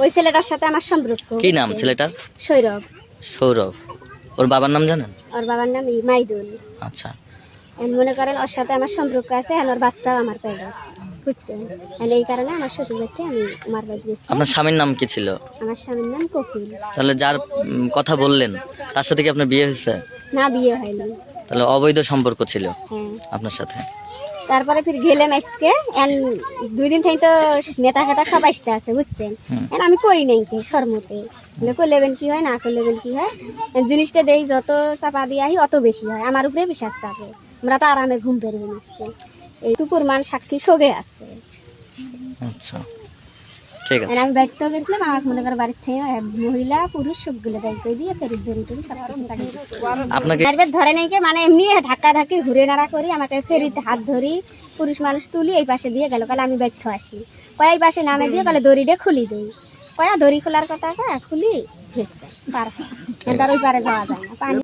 ওই ছেলেটার সাথে আমার সম্পর্ক। কি নাম ছেলেটার? সৌরভ। সৌরভ। ওর বাবার নাম জানেন? ওর বাবার নাম মাইদুল। আচ্ছা। মনে করেন ওর সাথে আমার সম্পর্ক আছে, আর ওর বাচ্চাও আমার পেটে, বুঝছেন? এই কারণে আমার শ্বশুর বাড়িতে আমি আমার বাড়ি গেছিলাম। আপনার স্বামীর নাম কি ছিল? আমার স্বামীর নাম কপিল। তাহলে যার কথা বললেন তার সাথে কি আপনার বিয়ে হয়েছে? না, বিয়ে হয়নি। তাহলে অবৈধ সম্পর্ক ছিল হ্যাঁ। আপনার সাথে। তারপরে ফির গেলাম আজকে, 2 দিন থেকে তো নেতা খেতা সব আসতে আছে, বুঝছেন? আমি কই নাই কে সরমতে করলেবেন কি হয়, না করলেবেন কি হয়, জিনিসটা দেই যত চাপা দিয়ে আহি অত বেশি হয়, আমার উপরে বিষাদ চাপে। আমরা তো আরামে ঘুম পেরবে নিচ্ছে। এই তুপুর মান সাক্ষী সগে আছে। আচ্ছা, ঠিক আছে। আমি ব্যক্ত গেছিলাম, আমার মনে করো বাড়ির থেকে মহিলা পুরুষ সবগুলো দায়িত্ব দিয়ে ফেরি ধরি টরি সব কিছু কাটিয়ে আপনাকে ধরে নেই কে, মানে এমনি ধাক্কা ধাক্কি ঘুরে নাড়া করি, আমাকে ফেরিতে হাত ধরি, পুরুষ মানুষ তুলি এই পাশে দিয়ে গেল, কালে আমি ব্যর্থ আসি, কয় পাশে নামে দিয়ে কালে দড়িটা খুলি দেই, কয়া দড়ি খোলার কথা কয়া খুলি গেছে পার, তার ওই পারে যাওয়া যায় না, পানি